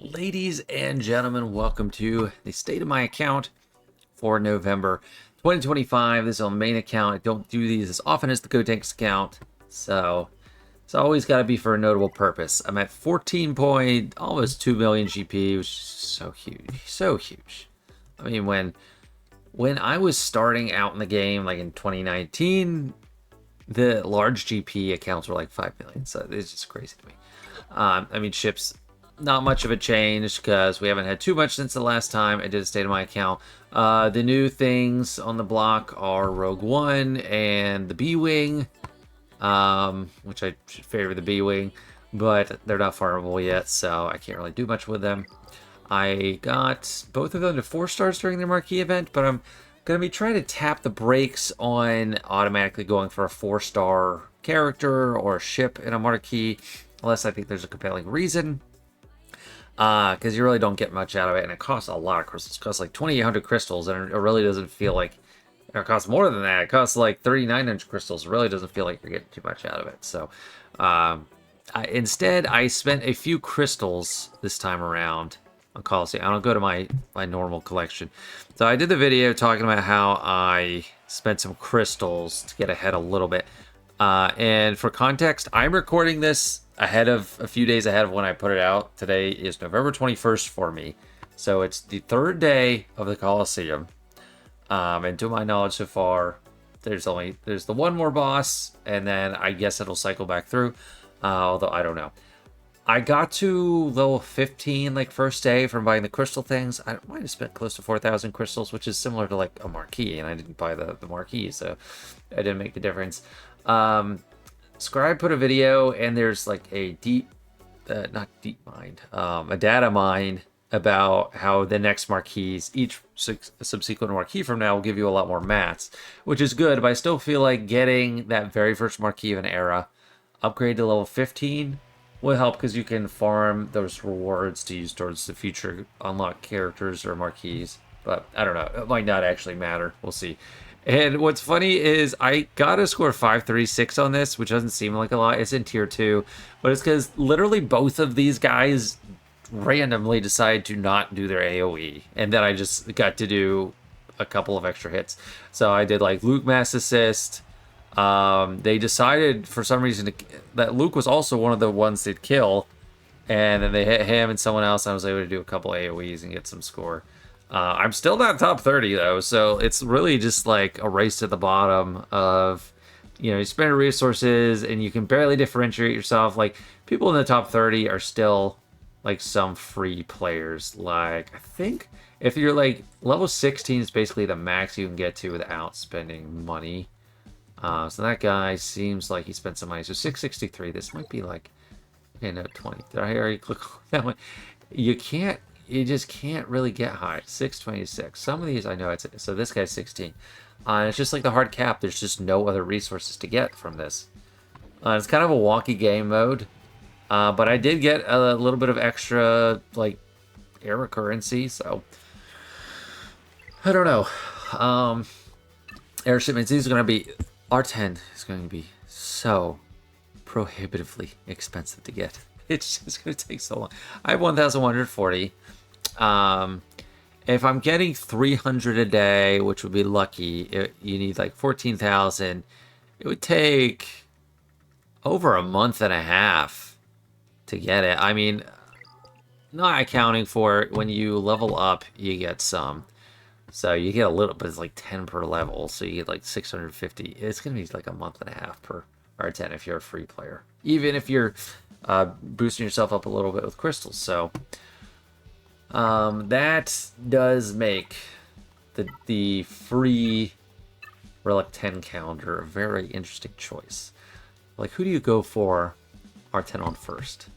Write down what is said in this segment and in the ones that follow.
Ladies and gentlemen, welcome to the state of my account for November 2025. This is on main account. I don't do these as often as the GoTanks account, so it's always got to be for a notable purpose. I'm at 14 point, almost 2 million GP, which is so huge, so huge. I mean, when I was starting out in the game, like in 2019, the large GP accounts were like 5 million, so it's just crazy to me. I mean, ships, not much of a change because we haven't had too much since the last time I did a state of my account. The new things on the block are Rogue One and the B-Wing, which I should favor the B-Wing, but they're not farmable yet, so I can't really do much with them. I got both of them to 4 stars during the Marquee event, but I'm going to be trying to tap the brakes on automatically going for a 4-star character or ship in a Marquee, unless I think there's a compelling reason. Because you really don't get much out of it, and it costs a lot of crystals. It costs like 2,800 crystals, and it really doesn't feel like it costs more than that. It costs like 3,900 crystals. It really doesn't feel like you're getting too much out of it. So instead, I spent a few crystals this time around on Colosseum. I don't go to my normal collection. So I did the video talking about how I spent some crystals to get ahead a little bit. And for context, I'm recording this a few days ahead of when I put it out. Today is November 21st for me. So it's the 3rd day of the Colosseum. And to my knowledge so far, there's the one more boss, and then I guess it'll cycle back through. Although I don't know. I got to level 15 like first day from buying the crystal things. I might have spent close to 4,000 crystals, which is similar to like a Marquee, and I didn't buy the Marquee, so it didn't make a difference. Scribe put a video, and there's like a not deep mine, a data mine about how the next Marquees, each subsequent Marquee from now will give you a lot more mats, which is good, but I still feel like getting that very first Marquee of an era upgrade to level 15 will help, because you can farm those rewards to use towards the future unlock characters or Marquees. But I don't know, it might not actually matter. We'll see. And what's funny is I got a score 536 on this, which doesn't seem like a lot. It's in tier 2, but it's because literally both of these guys randomly decided to not do their AoE, and then I just got to do a couple of extra hits. So I did like Luke Mass Assist. They decided for some reason that Luke was also one of the ones they'd kill, and then they hit him and someone else. And I was able to do a couple AoEs and get some score. I'm still not top 30 though, so it's really just like a race to the bottom of, you spend resources and you can barely differentiate yourself. Like, people in the top 30 are still like some free players. Like, I think if you're like level 16 is basically the max you can get to without spending money. So that guy seems like he spent some money. So 663, this might be like, okay, no, 20. Did I already click on that one? You just can't really get high. 626. Some of these I know so this guy's 16. It's just like the hard cap. There's just no other resources to get from this. It's kind of a wonky game mode. But I did get a little bit of extra, like, era currency, so I don't know. Air shipments, these are going to be, R10 is going to be so prohibitively expensive to get. It's just going to take so long. I have 1,140. If I'm getting 300 a day, which would be lucky, you need like 14,000. It would take over a month and a half to get it. I mean, not accounting for when you level up, you get some. So you get a little, but it's like 10 per level. So you get like 650. It's going to be like a month and a half per R10 if you're a free player. Even if you're boosting yourself up a little bit with crystals. So that does make the free Relic 10 calendar a very interesting choice. Like, who do you go for R10 on first?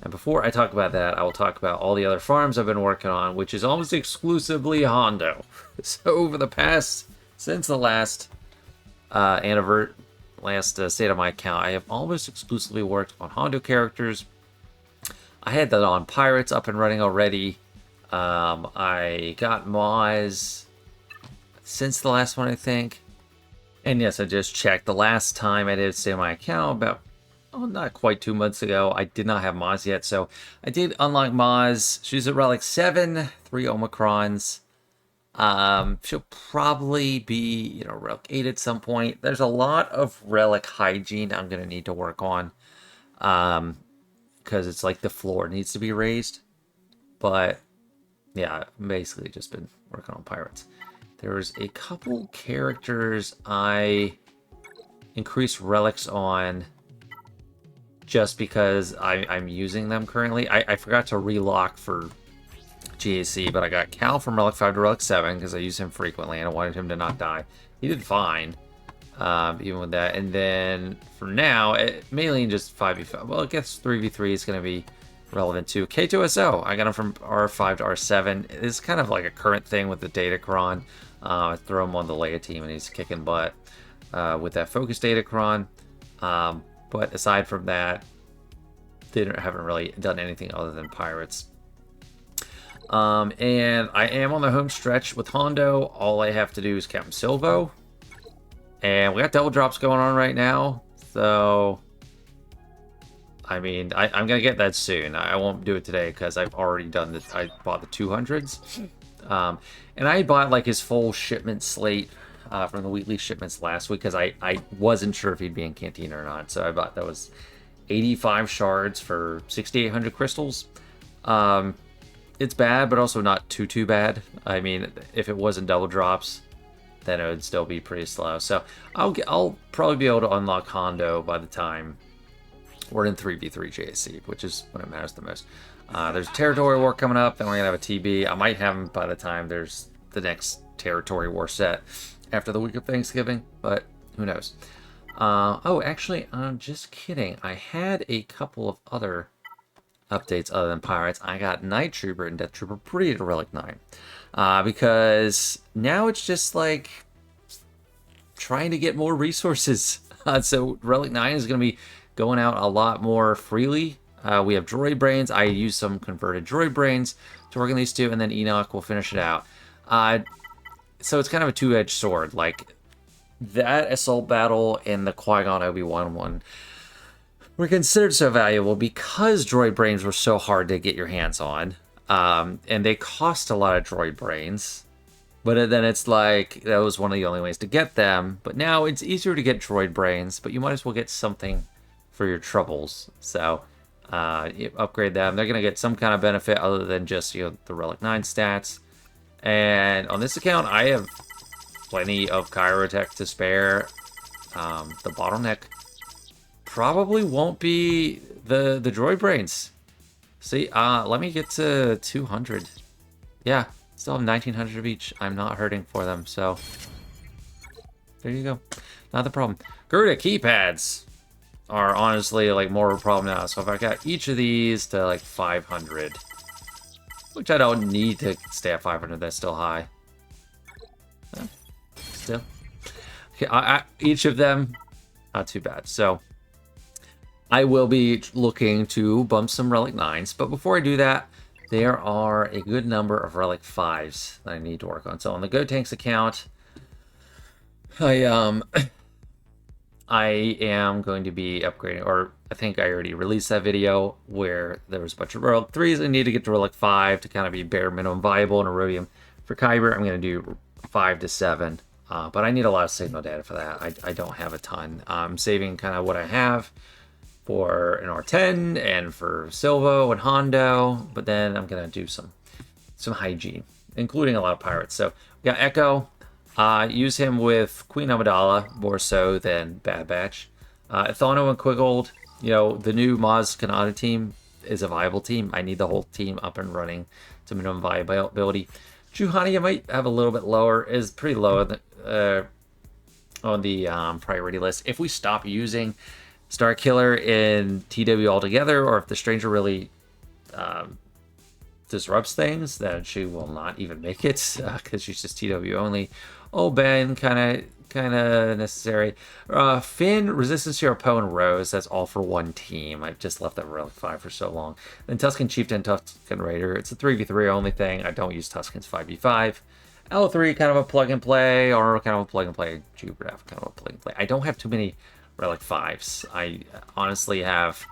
And before I talk about that, I will talk about all the other farms I've been working on, which is almost exclusively Hondo. So over the past, since the last state of my account, I have almost exclusively worked on Hondo characters. I had that on Pirates up and running already. I got Moz since the last one, I think. And yes, I just checked. The last time I did state of my account, about oh, not quite 2 months ago. I did not have Maz yet, so I did unlock Maz. She's at Relic 7, 3 Omicrons. She'll probably be, Relic 8 at some point. There's a lot of Relic Hygiene I'm going to need to work on. Because it's like the floor needs to be raised. But, yeah, basically just been working on pirates. There's a couple characters I increased relics on just because I'm using them currently. I forgot to relock for GAC, but I got Cal from Relic 5 to Relic 7 because I use him frequently and I wanted him to not die. He did fine, even with that. And then for now, mainly just 5v5. Well, I guess 3v3 is going to be relevant too. K2SO, I got him from R5 to R7. It's kind of like a current thing with the Datacron. I throw him on the Leia team and he's kicking butt with that focus Datacron. But aside from that, haven't really done anything other than pirates. And I am on the home stretch with Hondo. All I have to do is Captain Silvo. And we got double drops going on right now. So, I mean, I'm going to get that soon. I won't do it today because I've already done this. I bought the 200s. And I bought like his full shipment slate from the weekly shipments last week because I wasn't sure if he'd be in Cantina or not. So I bought that was 85 shards for 6,800 crystals. It's bad, but also not too bad. I mean, if it wasn't double drops, then it would still be pretty slow. So I'll probably be able to unlock Hondo by the time we're in 3v3 JC, which is when it matters the most. There's territory war coming up, then we're gonna have a TB. I might have him by the time there's the next territory war set after the week of Thanksgiving, but who knows? Oh, actually, I'm just kidding. I had a couple of other updates other than pirates. I got Night Trooper and Death Trooper pretty to Relic 9. Because now it's just like trying to get more resources. So Relic 9 is going to be going out a lot more freely. We have droid brains. I use some converted droid brains to work on these two, and then Enoch will finish it out. So it's kind of a two-edged sword. Like that assault battle and the Qui-Gon Obi-Wan one were considered so valuable because droid brains were so hard to get your hands on. And they cost a lot of droid brains. But then it's like, that was one of the only ways to get them. But now it's easier to get droid brains, but you might as well get something for your troubles. So, you upgrade them. They're going to get some kind of benefit other than just, the Relic 9 stats. And on this account, I have plenty of Chirotech to spare. The bottleneck probably won't be the droid brains. See, let me get to 200. Yeah, still have 1,900 of each. I'm not hurting for them, so there you go. Not the problem. Garuda keypads are honestly like more of a problem now. So if I got each of these to like 500, which I don't need to stay at 500, that's still high. Still. Okay, each of them, not too bad. So I will be looking to bump some Relic 9s, but before I do that, there are a good number of Relic 5s that I need to work on. So on the GoTanks account, I am going to be upgrading, or I think I already released that video where there was a bunch of Relic 3s I need to get to Relic 5 to kind of be bare minimum viable in Erodium. For Kyber, I'm going to do 5 to 7, but I need a lot of signal data for that. I don't have a ton. I'm saving kind of what I have for an R10 and for Silvo and Hondo, but then I'm gonna do some hygiene, including a lot of pirates. So we got Echo. Use him with Queen Amidala more so than Bad Batch. Ethano and Quiggold, the new Maz Kanata team is a viable team. I need the whole team up and running to minimum viability. Juhani, I might have a little bit lower, is pretty low on the priority list. If we stop using Star Killer in TW altogether, or if the Stranger really disrupts things, then she will not even make it because she's just TW only. Oh, Ben, kind of necessary. Finn, Resistance to your opponent, Rose. That's all for one team. I've just left that Relic 5 for so long. Then Tusken Chieftain, Tusken Raider. It's a 3v3 only thing. I don't use Tuskens 5v5. L3, kind of a plug and play, or kind of a plug and play. Jupiter, kind of a plug and play. I don't have too many Relic 5s. I honestly have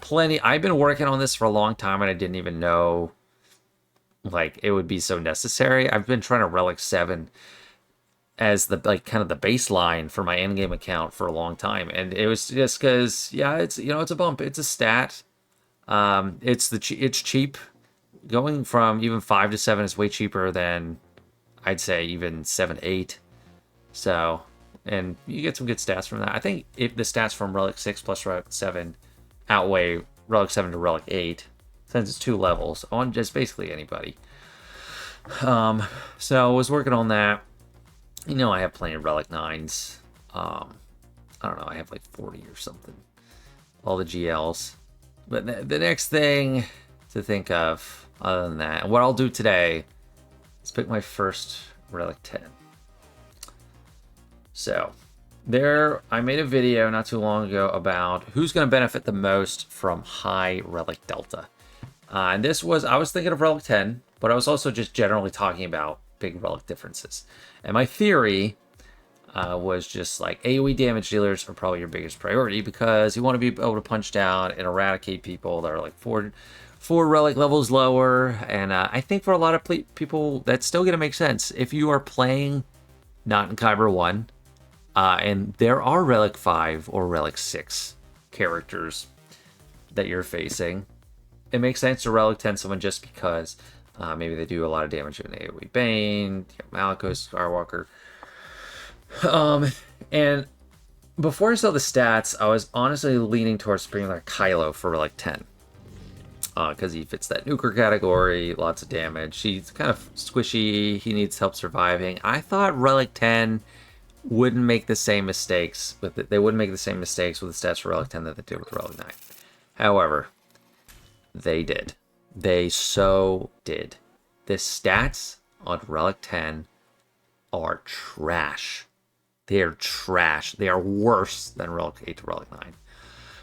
plenty. I've been working on this for a long time, and I didn't even know like it would be so necessary. I've been trying to Relic 7 as the like kind of the baseline for my endgame account for a long time, and it was just because yeah, it's it's a bump, it's a stat. It's cheap. Going from even 5 to 7 is way cheaper than I'd say even 7 to 8. So, and you get some good stats from that. I think if the stats from Relic 6 plus Relic 7 outweigh Relic 7 to Relic 8, since it's 2 levels on just basically anybody. So I was working on that. I have plenty of Relic 9s. I don't know, I have like 40 or something. All the GLs. But the next thing to think of, other than that, and what I'll do today is pick my first Relic 10. So, I made a video not too long ago about who's going to benefit the most from high Relic Delta. And I was thinking of Relic 10, but I was also just generally talking about big Relic differences. And my theory was just like AoE damage dealers are probably your biggest priority because you want to be able to punch down and eradicate people that are like four Relic levels lower. And I think for a lot of people, that's still going to make sense. If you are playing not in Kyber 1, and there are Relic 5 or Relic 6 characters that you're facing, it makes sense to Relic 10 someone just because maybe they do a lot of damage in AoE Bane, Malicos, Skywalker. And before I saw the stats, I was honestly leaning towards bringing like Kylo for Relic 10. Because he fits that nuker category, lots of damage. He's kind of squishy, he needs help surviving. I thought Relic 10 wouldn't make the same mistakes with it. They wouldn't make the same mistakes with the stats for Relic 10 that they did with Relic 9. However, they did. They so did. The stats on Relic 10 are trash. They are trash. They are worse than Relic 8 to Relic 9.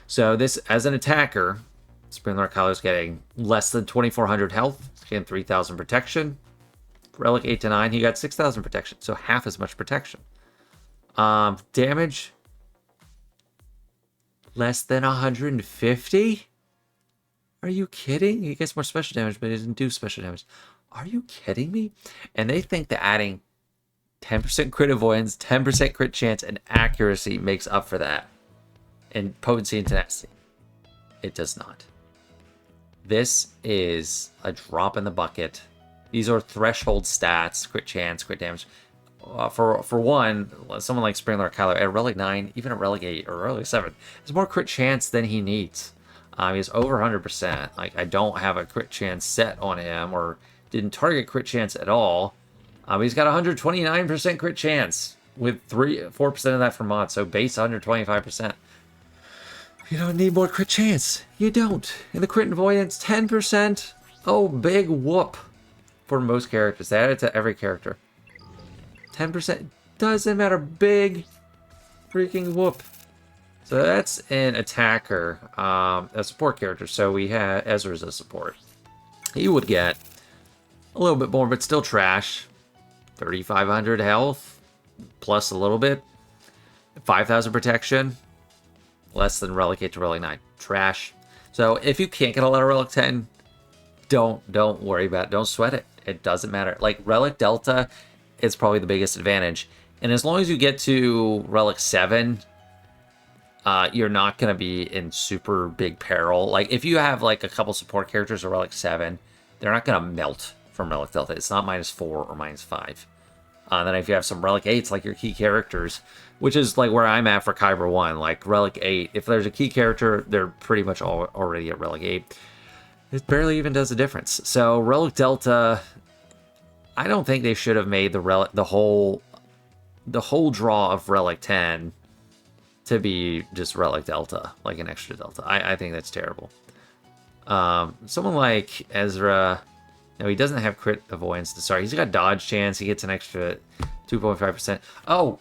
So this, as an attacker, Springler Kylo's getting less than 2,400 health. He's getting 3,000 protection. Relic 8 to 9, he got 6,000 protection. So half as much protection. Damage, less than 150? Are you kidding? He gets more special damage, but he doesn't do special damage. Are you kidding me? And they think that adding 10% crit avoidance, 10% crit chance, and accuracy makes up for that. And potency and tenacity. It does not. This is a drop in the bucket. These are threshold stats, crit chance, crit damage. For one, someone like Springler Kylo at Relic 9, even at Relic 8 or Relic 7, has more crit chance than he needs. He has over 100%. Like, I don't have a crit chance set on him or didn't target crit chance at all. He's got 129% crit chance with 4% of that from mod, so base 125%. You don't need more crit chance. You don't. And the crit avoidance, 10%. Oh, big whoop for most characters. They add it to every character. 10% doesn't matter. Big freaking whoop. So that's an attacker, a support character. So we have Ezra's a support. He would get a little bit more, but still trash. 3,500 health, plus a little bit. 5,000 protection. Less than Relic 8 to Relic 9. Trash. So if you can't get a lot of Relic 10, don't worry about it. Don't sweat it. It doesn't matter. Like, Relic Delta is probably the biggest advantage. And as long as you get to Relic 7, you're not going to be in super big peril. Like, if you have, like, a couple support characters of Relic 7, they're not going to melt from Relic Delta. It's not -4 or -5. Then if you have some Relic 8s, like your key characters, which is like where I'm at for Kyber 1, like Relic 8, if there's a key character, they're pretty much already at Relic 8. It barely even does a difference. So Relic Delta, I don't think they should have made the whole draw of Relic 10 to be just Relic Delta, like an extra Delta. I think that's terrible. Someone like Ezra, no, he doesn't have crit avoidance to start. He's got dodge chance. He gets an extra 2.5%. Oh,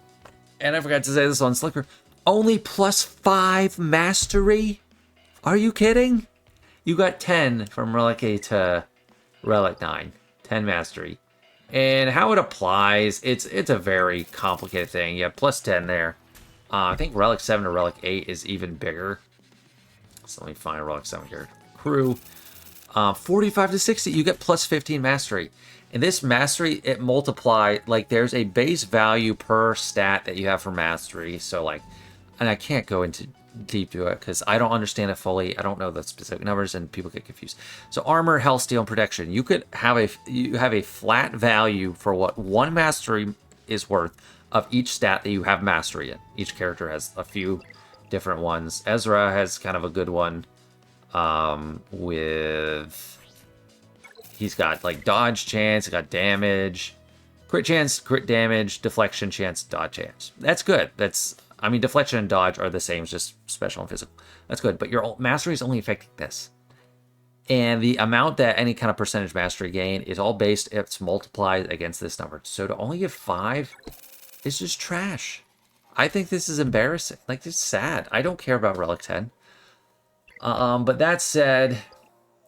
and I forgot to say this on Slicker. Only +5 mastery? Are you kidding? You got 10 from Relic 8 to Relic 9. 10 mastery. And how it applies, it's a very complicated thing. You have +10 there. I think Relic 7 or Relic 8 is even bigger. So let me find a Relic 7 here. Crew. 45 to 60, you get plus 15 mastery. And this mastery, it multiply, like there's a base value per stat that you have for mastery. So like, and I can't go into deep to it because I don't understand it fully. I don't know the specific numbers and people get confused. So armor, health, steel, and protection. You could have a flat value for what one mastery is worth of each stat that you have mastery in. Each character has a few different ones. Ezra has kind of a good one. He's got like dodge chance, he's got damage, crit chance, crit damage, deflection chance, dodge chance. That's good. I mean, deflection and dodge are the same, just special and physical. That's good, but your mastery is only affecting this. And the amount that any kind of percentage mastery gain is all based, it's multiplied against this number. So to only give 5 is just trash. I think this is embarrassing. Like, it's sad. I don't care about Relic 10. But that said,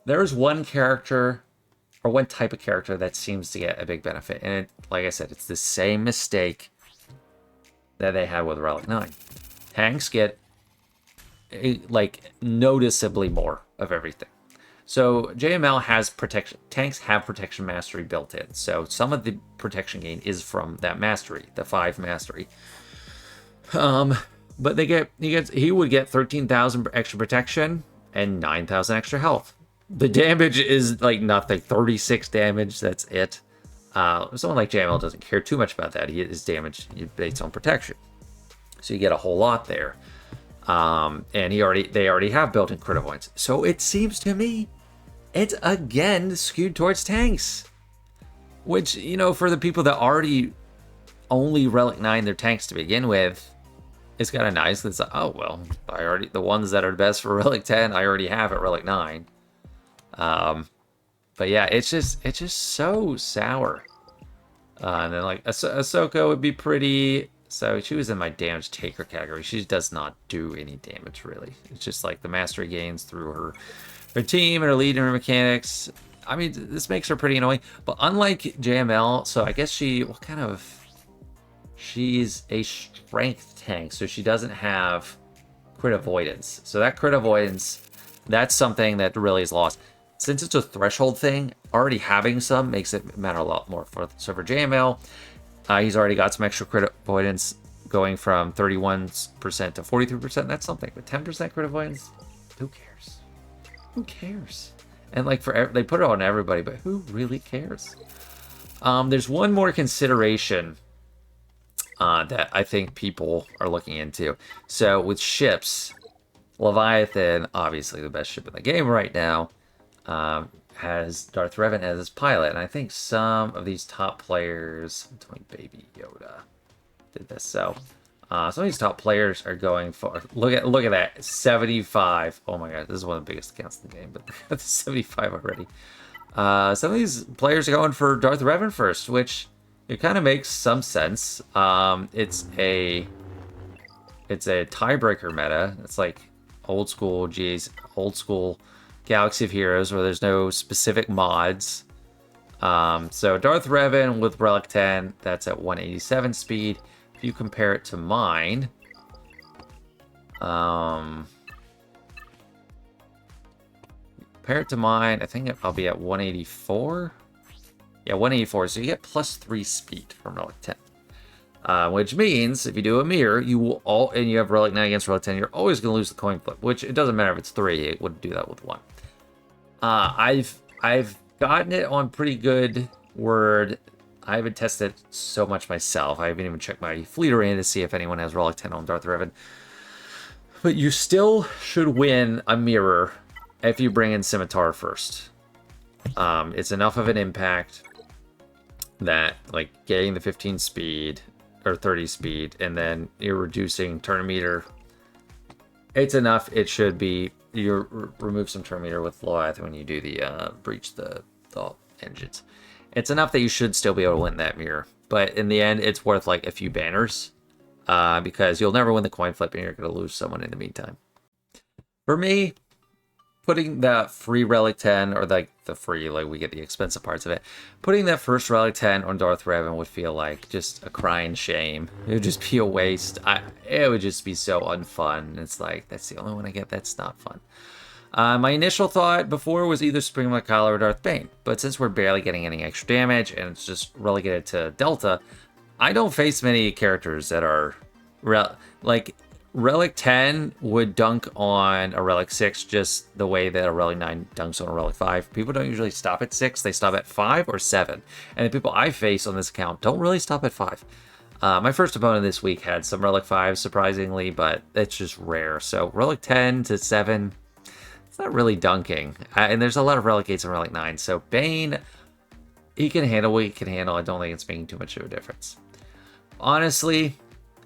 there's one character or one type of character that seems to get a big benefit. And it, like I said, it's the same mistake that they had with Relic 9. Tanks get like noticeably more of everything. So JML has protection. Tanks have protection mastery built in. So some of the protection gain is from that mastery, the 5 mastery. But he would get 13,000 extra protection and 9,000 extra health. The damage is like nothing, 36 damage. That's it. Someone like JML doesn't care too much about that. His damage based on protection, so you get a whole lot there. And they already have built-in crit avoidance. So it seems to me, it's again skewed towards tanks, which, you know, for the people that already only Relic 9 their tanks to begin with, it's kind of nice. It's like, oh well, the ones that are best for Relic 10, I already have at Relic 9. But yeah, it's just so sour. And then like Ahsoka would be pretty. So she was in my damage taker category. She does not do any damage really. It's just like the mastery gains through her team and her lead and her mechanics. I mean, this makes her pretty annoying. But unlike JML, so I guess she's a strength tank, so she doesn't have crit avoidance. So that crit avoidance, that's something that really is lost. Since it's a threshold thing, already having some makes it matter a lot more. So for JML, he's already got some extra crit avoidance going from 31% to 43%. That's something. But 10% crit avoidance, who cares? Who cares? And like they put it on everybody, but who really cares? There's one more consideration that I think people are looking into. So with ships, Leviathan, obviously the best ship in the game right now, has Darth Revan as his pilot. And I think some of these top players, I'm telling Baby Yoda did this. So some of these top players are going for, look at that, 75. Oh my god, this is one of the biggest accounts in the game, but that's 75 already. Some of these players are going for Darth Revan first, which it kind of makes some sense. It's a tiebreaker meta. It's like old school Galaxy of Heroes where there's no specific mods. So Darth Revan with Relic 10, that's at 187 speed. If you compare it to mine, I think I'll be at 184. Yeah, 184. So you get +3 speed from Relic 10. Which means if you do a mirror, and you have Relic 9 against Relic 10, you're always going to lose the coin flip, which it doesn't matter if it's 3, it would do that with 1. I've gotten it on pretty good word. I haven't tested it so much myself. I haven't even checked my fleet arena to see if anyone has Relic 10 on Darth Revan. But you still should win a mirror if you bring in Scimitar first. It's enough of an impact that, like, getting the 15 speed or 30 speed, and then you're reducing turn meter. It's enough. It should be. You remove some turn meter with Leviathan when you do the breach the engines. It's enough that you should still be able to win that mirror. But in the end, it's worth like a few banners because you'll never win the coin flip and you're going to lose someone in the meantime. For me, putting that free Relic 10, or like the free, like we get the expensive parts of it, putting that first Relic 10 on Darth Revan would feel like just a crying shame. It would just be a waste. It would just be so unfun. It's like, that's the only one I get that's not fun. My initial thought before was either Spring Like Kylo or Darth Bane, but since we're barely getting any extra damage and it's just relegated to Delta, I don't face many characters that are like Relic 10 would dunk on a Relic 6 just the way that a Relic 9 dunks on a Relic 5. People don't usually stop at 6, they stop at 5 or 7. And the people I face on this account don't really stop at 5. My first opponent this week had some Relic 5, surprisingly, but it's just rare. So Relic 10 to 7, it's not really dunking. And there's a lot of Relic 8s and Relic 9. So Bane, he can handle what he can handle. I don't think it's making too much of a difference. Honestly,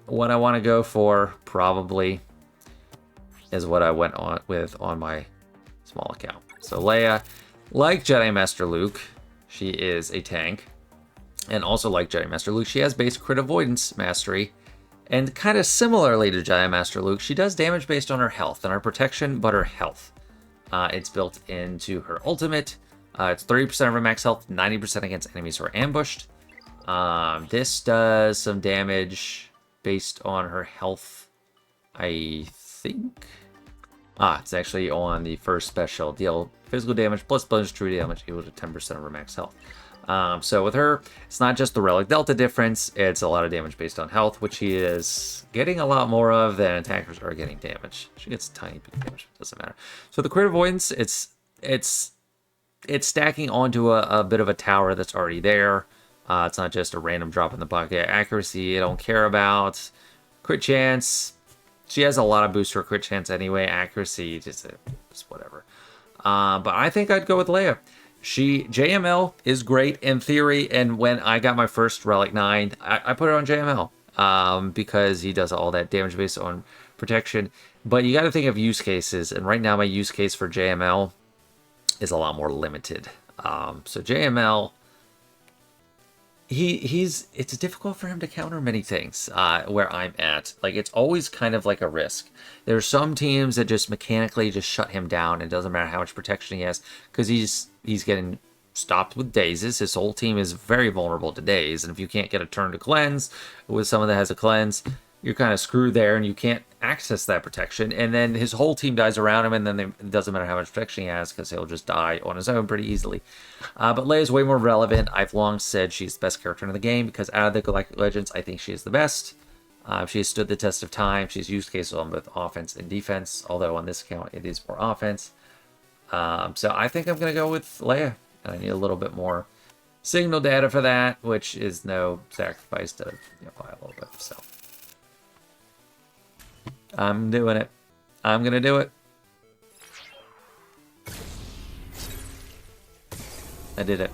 what I want to go for probably is what I went on with on my small account. So Leia, like Jedi Master Luke, she is a tank. And also like Jedi Master Luke, she has base crit avoidance mastery. And kind of similarly to Jedi Master Luke, she does damage based on her health and her protection, but her health. It's built into her ultimate. It's 30% of her max health, 90% against enemies who are ambushed. This does some damage based on her health, I think. It's actually on the first special. Deal physical damage plus bonus true damage equal to 10% of her max health. So with her, it's not just the Relic Delta difference, it's a lot of damage based on health, which she is getting a lot more of than attackers are getting damage. She gets a tiny bit of damage, it doesn't matter. So the crit avoidance, it's stacking onto a bit of a tower that's already there. It's not just a random drop in the bucket. Accuracy, I don't care about. Crit chance, she has a lot of boost for crit chance anyway. Accuracy, just whatever. But I think I'd go with Leia. JML is great in theory, and when I got my first Relic 9, I put it on JML because he does all that damage based on protection. But you got to think of use cases, and right now my use case for JML is a lot more limited. So JML, it's difficult for him to counter many things where I'm at. Like, it's always kind of like a risk. There's some teams that just mechanically just shut him down. It doesn't matter how much protection he has because he's getting stopped with dazes. His whole team is very vulnerable to daze, and if you can't get a turn to cleanse with someone that has a cleanse, you're kind of screwed there, and you can't access that protection. And then his whole team dies around him, and then it doesn't matter how much protection he has because he'll just die on his own pretty easily. But Leia's way more relevant. I've long said she's the best character in the game because out of the Galactic Legends, I think she is the best. She has stood the test of time. She's used cases on both offense and defense, although on this account it is more offense. So I think I'm going to go with Leia. And I need a little bit more signal data for that, which is no sacrifice to buy a little bit. So I'm doing it. I'm going to do it. I did it.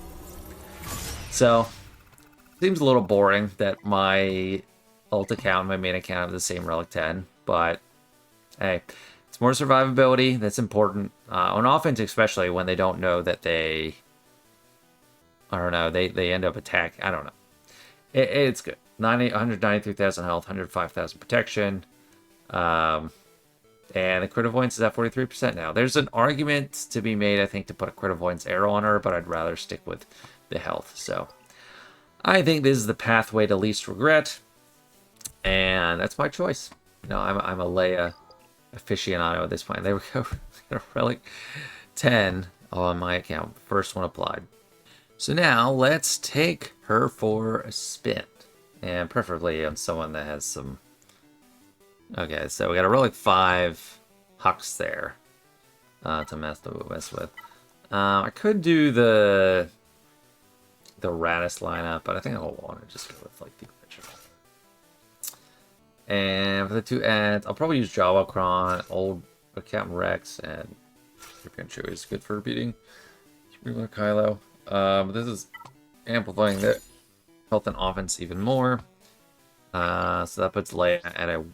So, seems a little boring that my ult account and my main account have the same Relic 10, but hey, it's more survivability. That's important. On offense, especially when they don't know that they end up attacking. I don't know. It's good. 193,000 health, 105,000 protection. And the crit avoidance is at 43% now. There's an argument to be made, I think, to put a crit avoidance arrow on her, but I'd rather stick with the health. So I think this is the pathway to least regret, and that's my choice. I'm a Leia aficionado at this point. There we go. Relic 10 on my account. First one applied. So now let's take her for a spin, and preferably on someone that has some. Okay, so we got a Relic 5 Hux there to mess with. I could do the Radis lineup, but I think I'll want to just go with like the original. And for the two ads, I'll probably use Java Kron, old Captain Rex, and Chewie is good for repeating. Spring Like Kylo. But this is amplifying the health and offense even more. So that puts Leia at a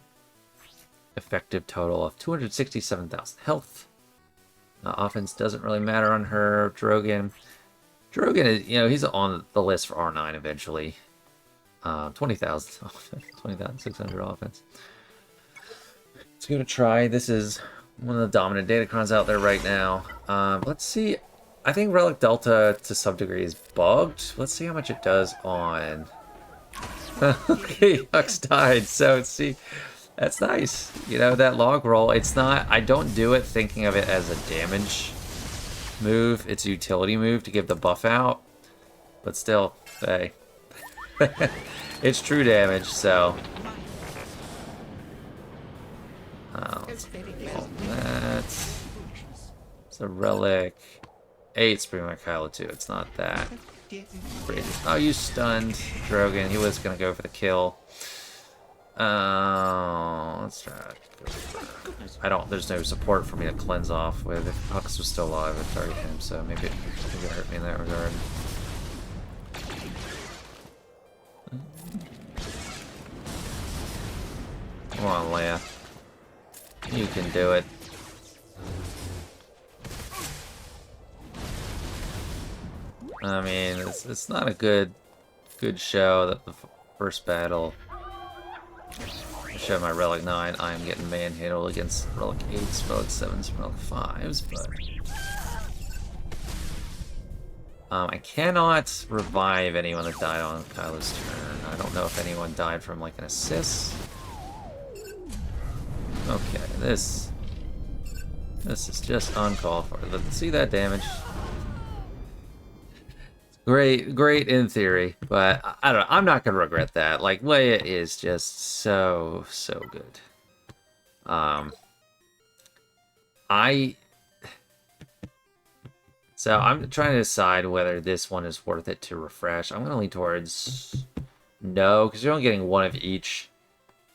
effective total of 267,000 health. Offense doesn't really matter on her. Drogon is, he's on the list for R9 eventually. 20,000 offense, 20,600 offense. Let's give it a try. This is one of the dominant datacrons out there right now. Let's see. I think Relic Delta to some degree is bugged. Let's see how much it does on. Okay, Hux died. So see, that's nice. You know, that log roll. It's not. I don't do it thinking of it as a damage move. It's a utility move to give the buff out. But still, hey, it's true damage. So. Let's call that. It's a relic. 8's pretty much Kylo too. It's not that. Oh, you stunned Drogon. He was gonna go for the kill. Let's try. I don't. There's no support for me to cleanse off with. If Hux was still alive, I'd target him. So maybe it hurt me in that regard. Come on, Leia. You can do it. I mean, it's not a good show that the first battle. I showed my Relic 9. I'm getting manhandled against Relic 8s, Relic 7s, Relic 5s, but I cannot revive anyone that died on Kylo's turn. I don't know if anyone died from like an assist. Okay, this is just uncalled for. See that damage? Great in theory, but I don't know. I'm not gonna regret that. Like, Leia is just so good. So I'm trying to decide whether this one is worth it to refresh. I'm gonna lean towards no, because you're only getting one of each,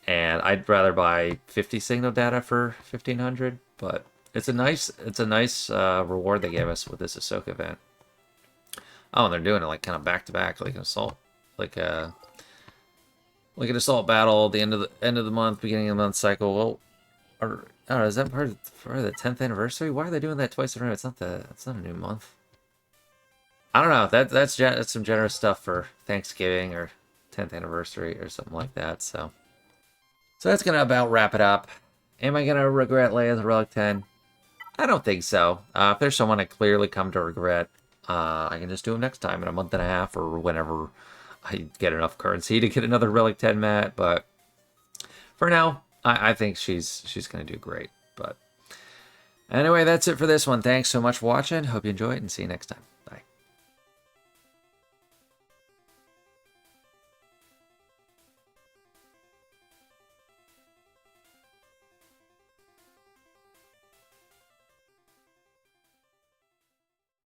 and I'd rather buy 50 signal data for 1500. But it's a nice reward they gave us with this Ahsoka event. Oh, and they're doing it like kind of back to back, like an assault, like an assault battle, the end of the month, beginning of the month cycle. Well, I don't know, is that part of the 10th anniversary? Why are they doing that twice in a row? It's not a new month. I don't know. That's some generous stuff for Thanksgiving or 10th anniversary or something like that. So that's gonna about wrap it up. Am I gonna regret Leia's Relic 10? I don't think so. If there's someone I clearly come to regret, I can just do them next time in a month and a half or whenever I get enough currency to get another Relic 10 mat. But for now, I think she's going to do great. But anyway, that's it for this one. Thanks so much for watching. Hope you enjoyed and see you next time.